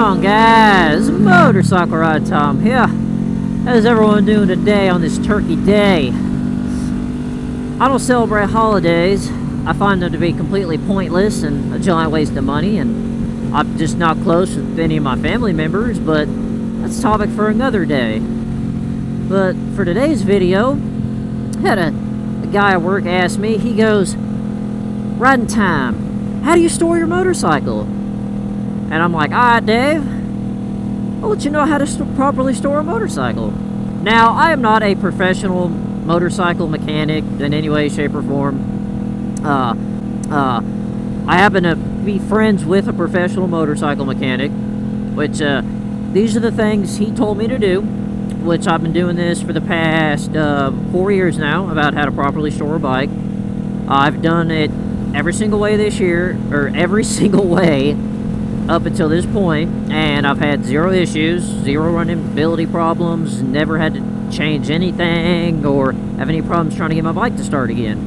on, guys? Motorcycle Ride Tom here. How's everyone doing today on this Turkey Day? I don't celebrate holidays. I find them to be completely pointless and a giant waste of money, and I'm just not close with any of my family members, but that's a topic for another day. But for today's video, I had a guy at work ask me, he goes, "Riding Time, how do you store your motorcycle?" And I'm like, "Alright, Dave, I'll let you know how to properly store a motorcycle." Now, I am not a professional motorcycle mechanic in any way, shape, or form. I happen to be friends with a professional motorcycle mechanic, which, these are the things he told me to do, which I've been doing this for the past 4 years now, about how to properly store a bike. I've done it every single way this year, or every single way up until this point, and I've had zero issues, zero runability problems, never had to change anything or have any problems trying to get my bike to start again.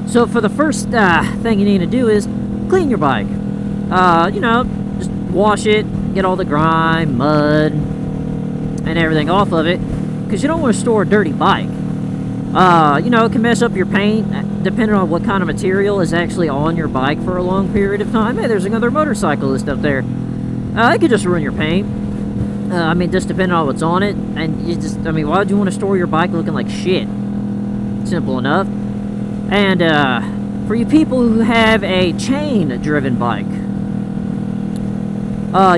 So for the first thing you need to do is clean your bike. You know, just wash it, get all the grime, mud, and everything off of it, because you don't want to store a dirty bike. You know, it can mess up your paint, depending on what kind of material is actually on your bike for a long period of time. Hey, there's another motorcyclist up there. It could just ruin your paint. I mean, just depending on what's on it, and you just, I mean, why would you want to store your bike looking like shit? Simple enough. And, for you people who have a chain-driven bike,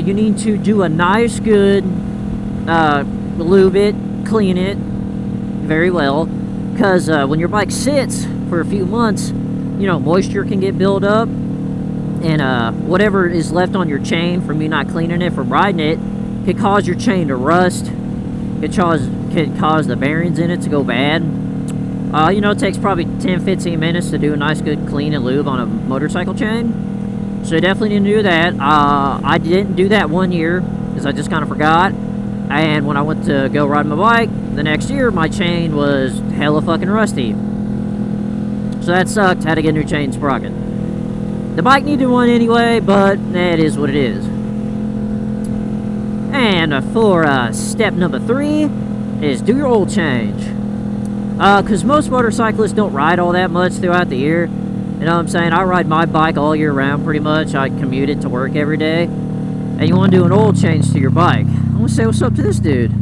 you need to do a nice, good, lube it, clean it very well, because when your bike sits for a few months, you know, moisture can get built up, and whatever is left on your chain from you not cleaning it from riding it could cause your chain to rust. Could cause the bearings in it to go bad. You know, it takes probably 10-15 minutes to do a nice good clean and lube on a motorcycle chain, so you definitely need to do that. I didn't do that one year because I just kind of forgot. And when I went to go ride my bike the next year, my chain was hella fucking rusty. So that sucked. Had to get a new chain sprocket. The bike needed one anyway, but it is what it is. And for step number 3 is do your oil change. Because most motorcyclists don't ride all that much throughout the year. You know what I'm saying? I ride my bike all year round pretty much. I commute it to work every day. And you want to do an oil change to your bike. I want to say what's up to this dude.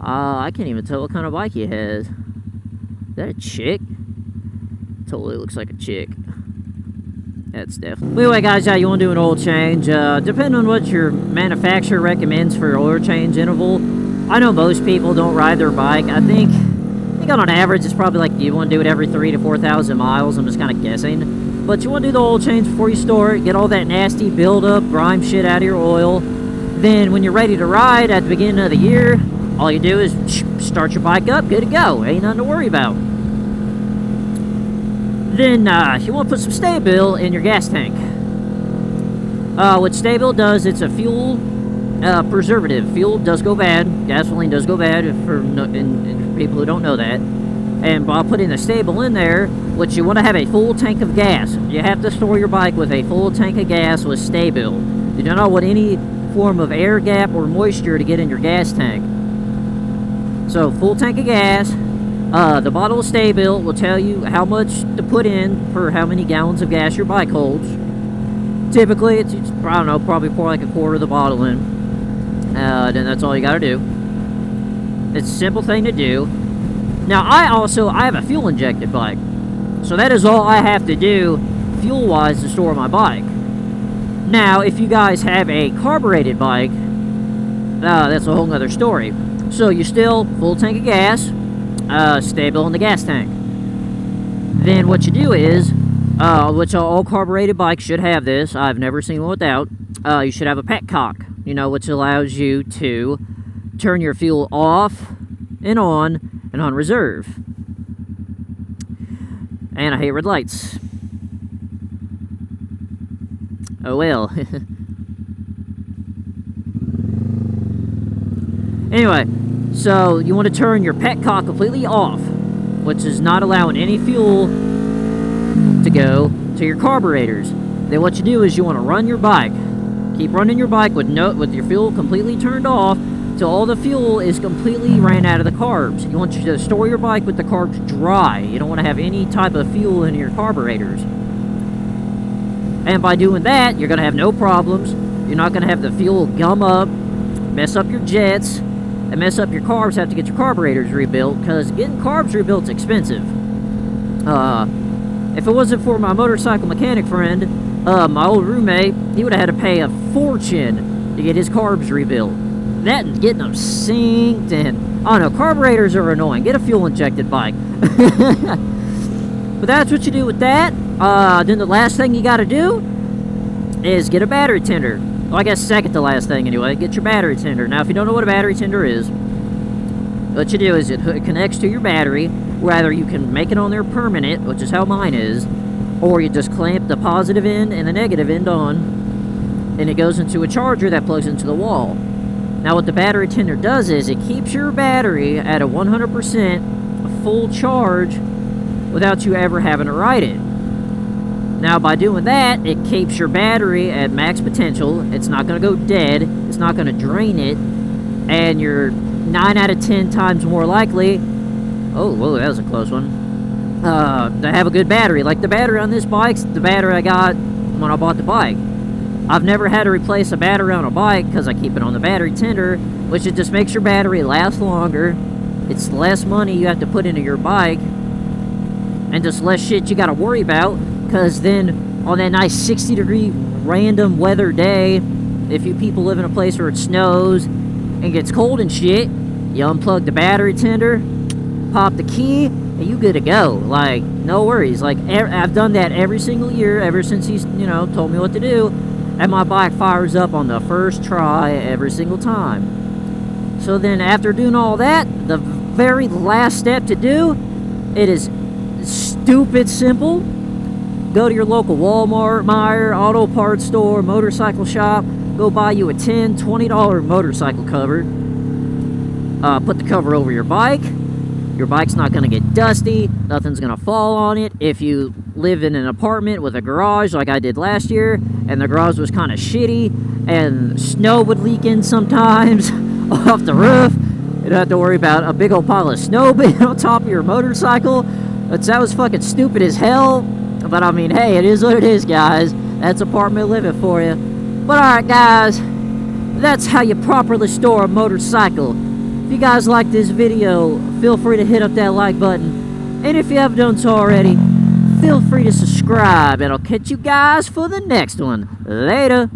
I can't even tell what kind of bike he has. Is that a chick? Totally looks like a chick. That's definitely. Anyway, guys, yeah, you want to do an oil change. Depending on what your manufacturer recommends for your oil change interval. I know most people don't ride their bike. I think on average it's probably like you want to do it every 3,000 to 4,000 miles. I'm just kind of guessing. But you want to do the oil change before you store it, get all that nasty buildup, grime shit out of your oil. Then when you're ready to ride at the beginning of the year, all you do is start your bike up, good to go. Ain't nothing to worry about. Then you want to put some Sta-Bil in your gas tank. What Sta-Bil does, it's a fuel preservative. Fuel does go bad. Gasoline does go bad for people who don't know that. And by putting the Sta-Bil in there, what you want to have a full tank of gas. You have to store your bike with a full tank of gas with Sta-Bil. You do not want any form of air gap or moisture to get in your gas tank. So, full tank of gas. The bottle of Sta-Bil will tell you how much to put in for how many gallons of gas your bike holds. Typically, it's I don't know, probably pour like a quarter of the bottle in. Then that's all you gotta do. It's a simple thing to do. Now, I have a fuel-injected bike. So that is all I have to do, fuel-wise, to store my bike. Now, if you guys have a carbureted bike, that's a whole nother story. So you still, full tank of gas, Sta-Bil in the gas tank. Then what you do is, which all carbureted bikes should have this, I've never seen one without, you should have a petcock, you know, which allows you to turn your fuel off and on reserve. And I hate red lights. Oh well. Anyway, so you want to turn your petcock completely off, which is not allowing any fuel to go to your carburetors. then what you do is you want to run your bike. Keep running your bike with your fuel completely turned off till all the fuel is completely ran out of the carbs. You want you to store your bike with the carbs dry. You don't want to have any type of fuel in your carburetors. And by doing that, you're going to have no problems. You're not going to have the fuel gum up, mess up your jets, and mess up your carbs, have to get your carburetors rebuilt, because getting carbs rebuilt is expensive. If it wasn't for my motorcycle mechanic friend, my old roommate, he would have had to pay a fortune to get his carbs rebuilt. That and getting them synced, and I don't know, carburetors are annoying. Get a fuel injected bike. But that's what you do with that. Then the last thing you got to do is get a battery tender. Well, I guess second to last thing anyway. Get your battery tender. Now, if you don't know what a battery tender is, what you do is it connects to your battery. Rather, you can make it on there permanent, which is how mine is, or you just clamp the positive end and the negative end on, and it goes into a charger that plugs into the wall. Now, what the battery tender does is it keeps your battery at a 100% full charge without you ever having to ride it. Now, by doing that, it keeps your battery at max potential. It's not going to go dead. It's not going to drain it. And you're 9 out of 10 times more likely, oh, whoa, that was a close one, to have a good battery. Like the battery on this bike's the battery I got when I bought the bike. I've never had to replace a battery on a bike because I keep it on the battery tender, which it just makes your battery last longer. It's less money you have to put into your bike, and just less shit you got to worry about, because then on that nice 60-degree random weather day, if you people live in a place where it snows and gets cold and shit, you unplug the battery tender, pop the key, and you good to go. Like, no worries. Like, I've done that every single year ever since he's, told me what to do, and my bike fires up on the first try every single time. So then after doing all that, the very last step to do, it is stupid simple. Go to your local Walmart, Meijer, auto parts store, motorcycle shop, go buy you a $10, $20 motorcycle cover. Put the cover over your bike. Your bike's not going to get dusty. Nothing's going to fall on it. If you live in an apartment with a garage like I did last year, and the garage was kind of shitty, and snow would leak in sometimes off the roof, you don't have to worry about a big old pile of snow being on top of your motorcycle. That was fucking stupid as hell. But I mean, hey, it is what it is, guys. That's apartment living for you. But alright, guys, that's how you properly store a motorcycle. If you guys like this video, feel free to hit up that like button. And if you haven't done so already, feel free to subscribe. And I'll catch you guys for the next one. Later.